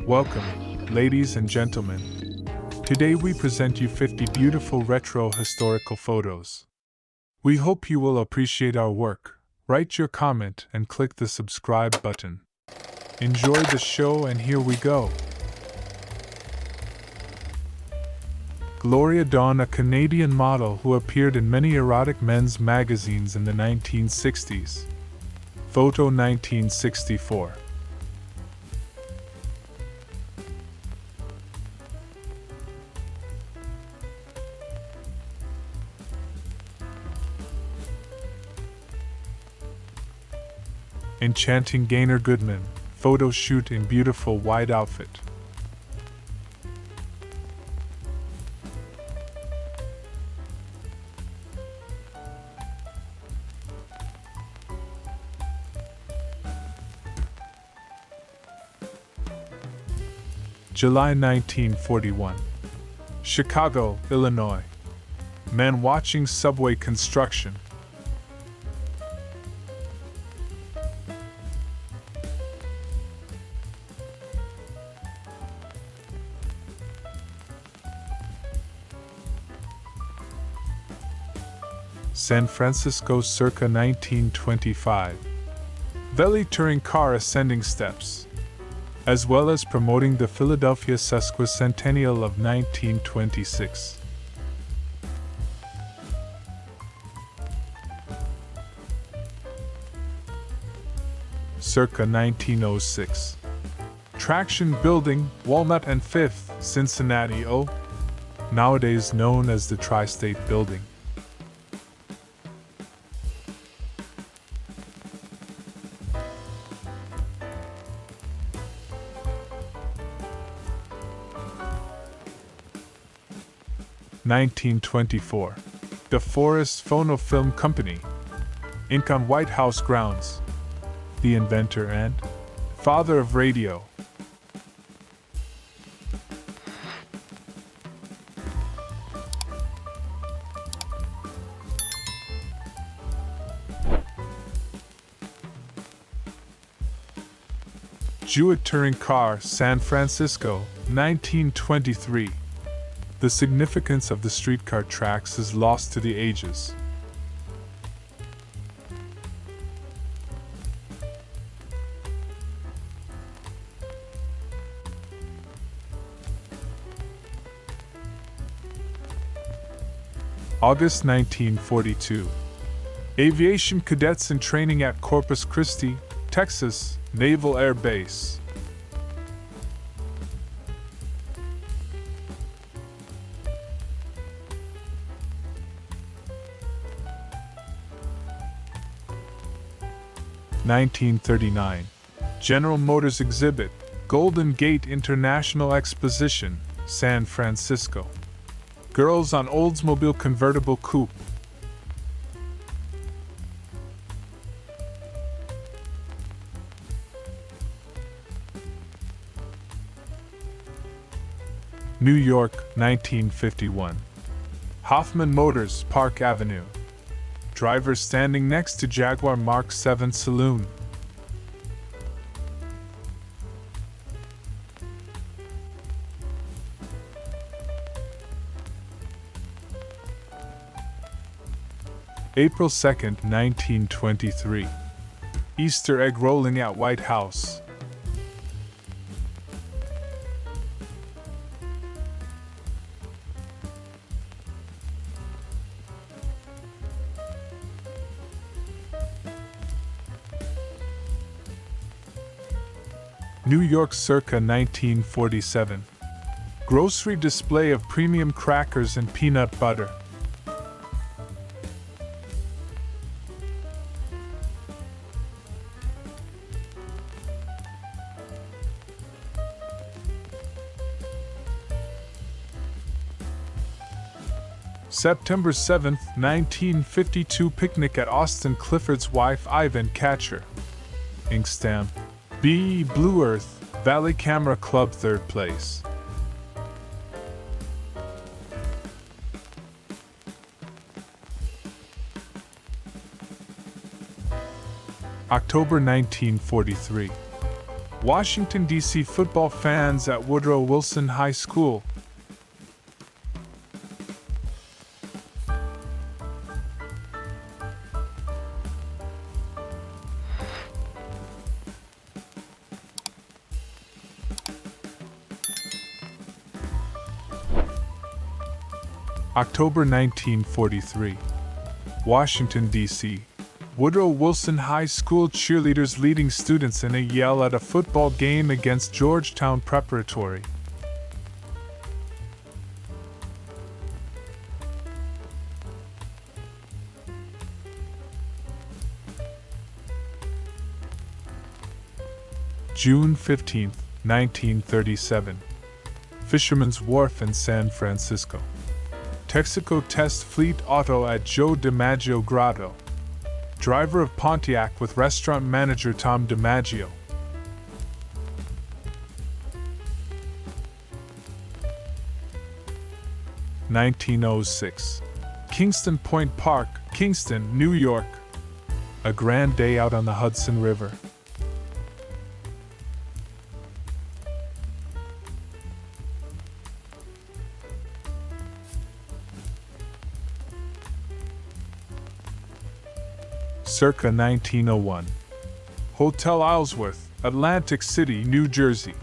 Welcome, ladies and gentlemen. Today we present you 50 beautiful retro historical photos. We hope you will appreciate our work. Write your comment and click the subscribe button. Enjoy the show, and here we go. Gloria Dawn, a Canadian model who appeared in many erotic men's magazines in the 1960s. Photo 1964. Enchanting Gaynor Goodman, photo shoot in beautiful white outfit. July 1941. Chicago, Illinois. Men watching subway construction. San Francisco circa 1925. Jewett Touring Car ascending steps, as well as promoting the Philadelphia sesquicentennial of 1926. Circa 1906. Traction Building, Walnut and 5th, Cincinnati, nowadays known as the Tri-State Building. (1924). The Forest Phonofilm Company, Inc. on White House grounds. The inventor and father of radio. Jewett Touring Car, San Francisco, 1923. The significance of the streetcar tracks is lost to the ages. August 1942. Aviation cadets in training at Corpus Christi, Texas, Naval Air Base. (1939). General Motors exhibit, Golden Gate International Exposition, San Francisco. Girls on Oldsmobile convertible coupe. New York, 1951. Hoffman Motors, Park Avenue. Driver standing next to Jaguar Mark 7 saloon. April 2nd, 1923. Easter egg rolling at White House. New York circa 1947. Grocery display of premium crackers and peanut butter. September 7th, 1952. Picnic at Austin Clifford's wife Ivan Catcher. Ink stamp. B. Blue Earth, Valley Camera Club 3rd place. October 1943. Washington, D.C. football fans at Woodrow Wilson High School. October 1943. Washington, D.C. Woodrow Wilson High School cheerleaders leading students in a yell at a football game against Georgetown Preparatory. June 15, 1937. Fisherman's Wharf in San Francisco. Texaco Test Fleet Auto at Joe DiMaggio Grotto. Driver of Pontiac with restaurant manager Tom DiMaggio. (1906) Kingston Point Park, Kingston, New York. A grand day out on the Hudson River. Circa 1901. Hotel Isleworth, Atlantic City, New Jersey.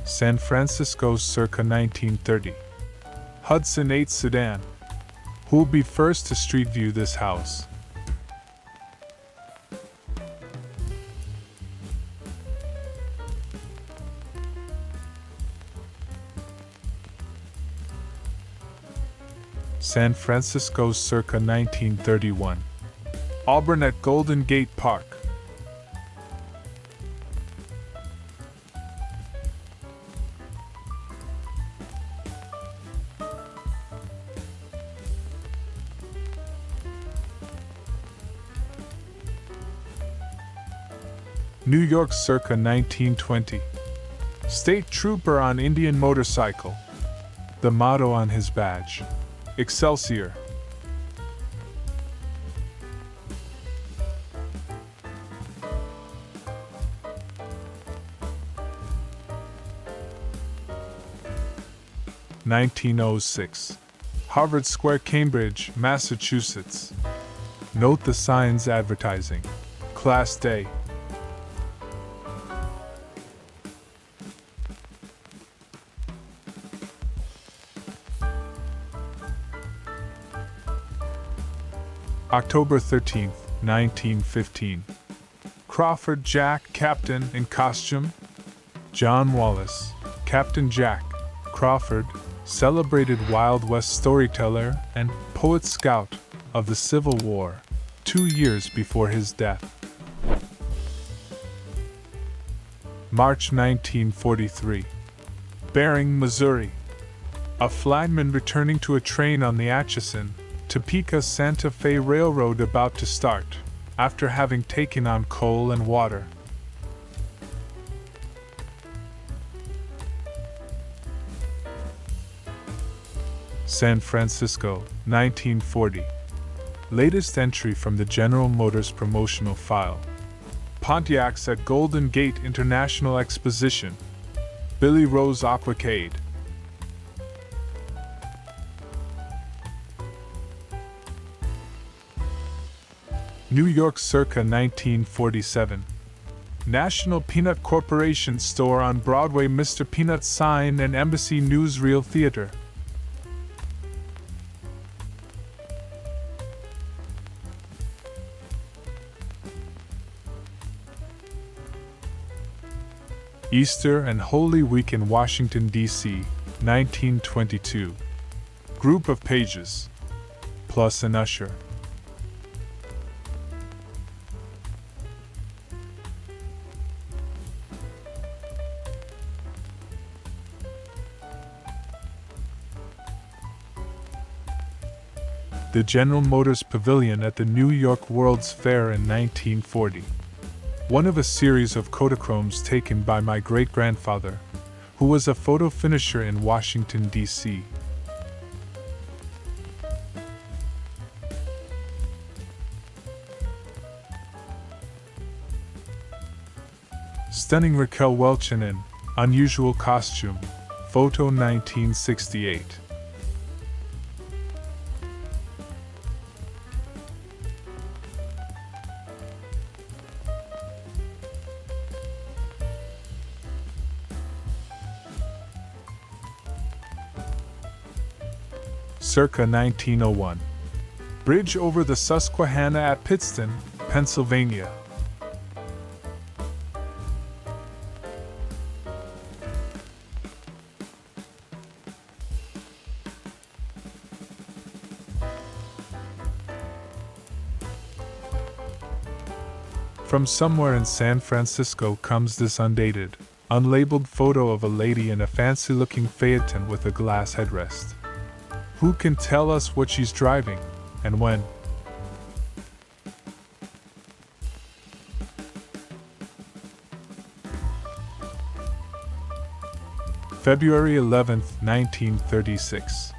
San Francisco circa 1930. Hudson 8 Sedan. Who'll be first to street view this house? San Francisco circa 1931. Auburn at Golden Gate Park. New York circa 1920. State Trooper on Indian motorcycle. The motto on his badge: Excelsior. (1906) Harvard Square, Cambridge, Massachusetts. Note the signs advertising Class Day. October 13, 1915. Crawford Jack, Captain in costume. John Wallace, Captain Jack Crawford, celebrated Wild West storyteller and poet scout of the Civil War, 2 years before his death. March 1943. Bering, Missouri. A flagman returning to a train on the Atchison, Topeka Santa Fe Railroad about to start, after having taken on coal and water. San Francisco, 1940. Latest entry from the General Motors promotional file. Pontiacs at Golden Gate International Exposition. Billy Rose Aquacade. New York circa 1947. National Peanut Corporation store on Broadway, Mr. Peanut sign and Embassy Newsreel Theater. Easter and Holy Week in Washington, D.C., 1922. Group of pages. Plus an usher. The General Motors Pavilion at the New York World's Fair in 1940. one of a series of Kodachromes taken by my great-grandfather, who was a photo finisher in Washington, D.C. Stunning Raquel Welch in an unusual costume. Photo 1968. Circa 1901. Bridge over the Susquehanna at Pittston, Pennsylvania. From somewhere in San Francisco comes this undated, unlabeled photo of a lady in a fancy-looking phaeton with a glass headrest. Who can tell us what she's driving, and when? February 11, 1936.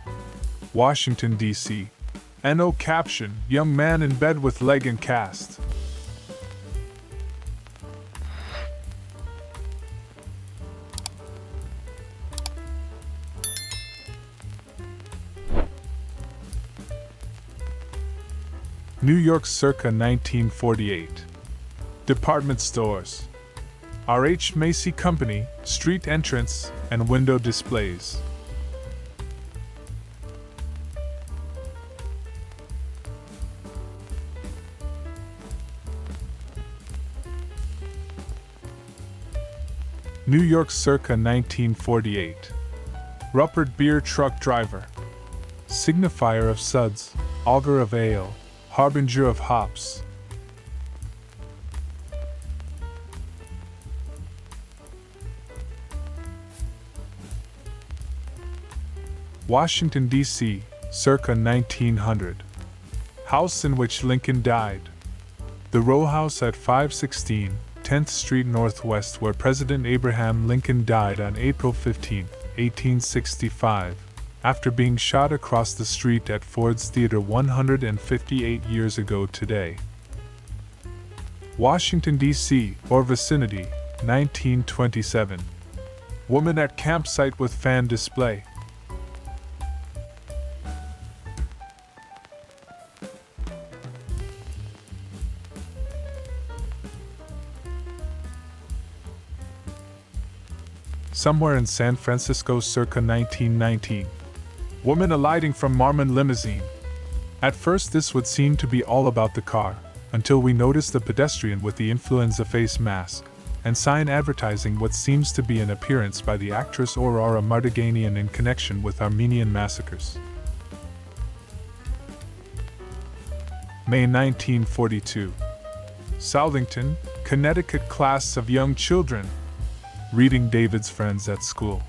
Washington, D.C. NO caption: Young man in bed with leg in cast. New York circa 1948. Department stores. R.H. Macy Company, street entrance, and window displays. New York circa 1948. Rupert beer truck driver. Signifier of suds, augur of ale, harbinger of hops. Washington, D.C., circa 1900. House in which Lincoln died. The row house at 516 10th Street Northwest, where President Abraham Lincoln died on April 15, 1865. After being shot across the street at Ford's Theater 158 years ago today. Washington, D.C., or vicinity, 1927. Woman at campsite with fan display. Somewhere in San Francisco circa 1919. Woman alighting from Marmon limousine. At first this would seem to be all about the car, until we notice the pedestrian with the influenza face mask, and sign advertising what seems to be an appearance by the actress Aurora Mardiganian in connection with Armenian massacres. May 1942. Southington, Connecticut. Class of young children reading David's Friends at school.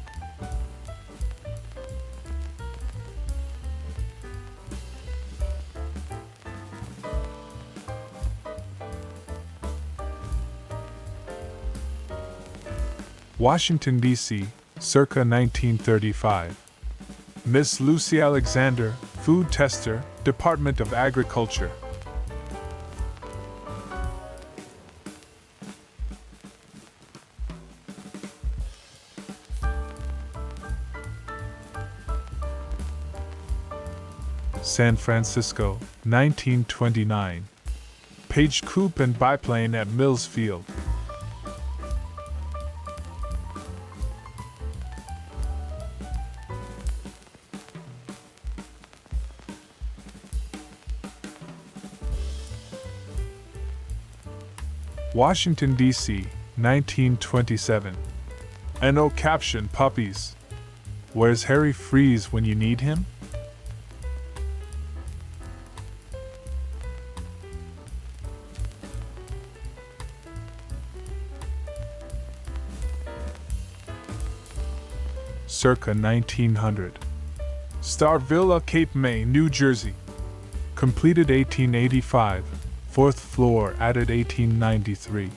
Washington, D.C., circa 1935. Miss Lucy Alexander, food tester, Department of Agriculture. San Francisco, 1929. Page coupe and biplane at Mills Field. Washington, D.C., 1927. NO caption: Puppies. Where's Harry Freeze when you need him? Circa 1900. Star Villa, Cape May, New Jersey. Completed 1885. Fourth floor added 1893.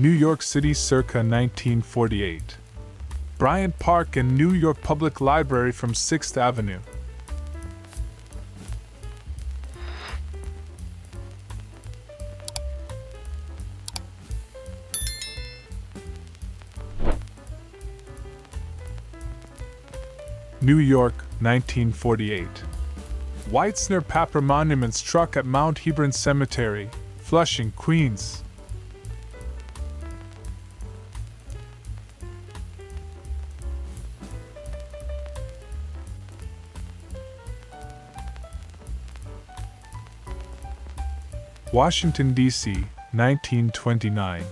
New York City circa 1948. Bryant Park and New York Public Library from 6th Avenue. New York, 1948. Weitzner Papper Monument struck at Mount Hebron Cemetery, Flushing, Queens. Washington, D.C., 1929.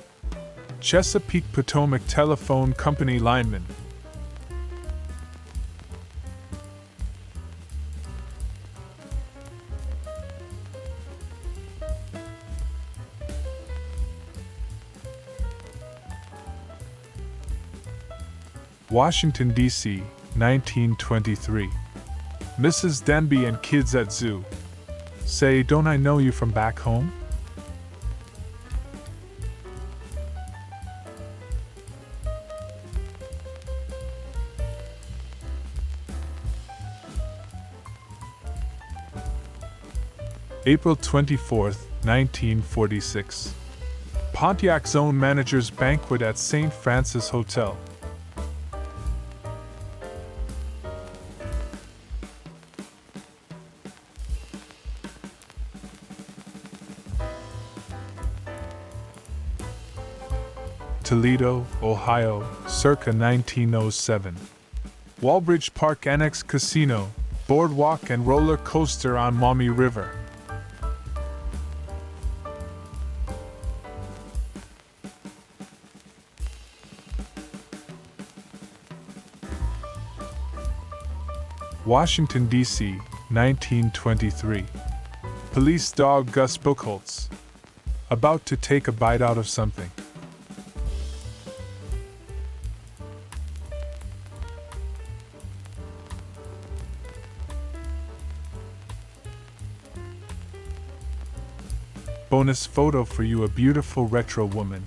Chesapeake Potomac Telephone Company lineman. Washington, D.C., 1923. Mrs. Denby and kids at zoo. Say, don't I know you from back home? April 24, 1946. Pontiac Zone Manager's Banquet at St. Francis Hotel. Toledo, Ohio, circa 1907. Walbridge Park Annex Casino, boardwalk and roller coaster on Maumee River. Washington, D.C., 1923. Police dog Gus Buchholz. About to take a bite out of something. Bonus photo for you, a beautiful retro woman.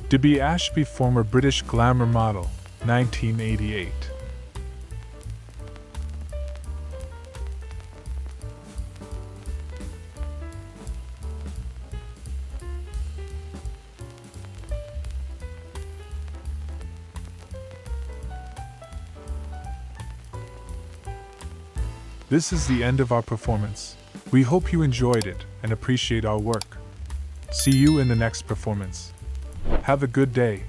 Debee Ashby, former British glamour model, 1988. This is the end of our performance. We hope you enjoyed it and appreciate our work. See you in the next performance. Have a good day.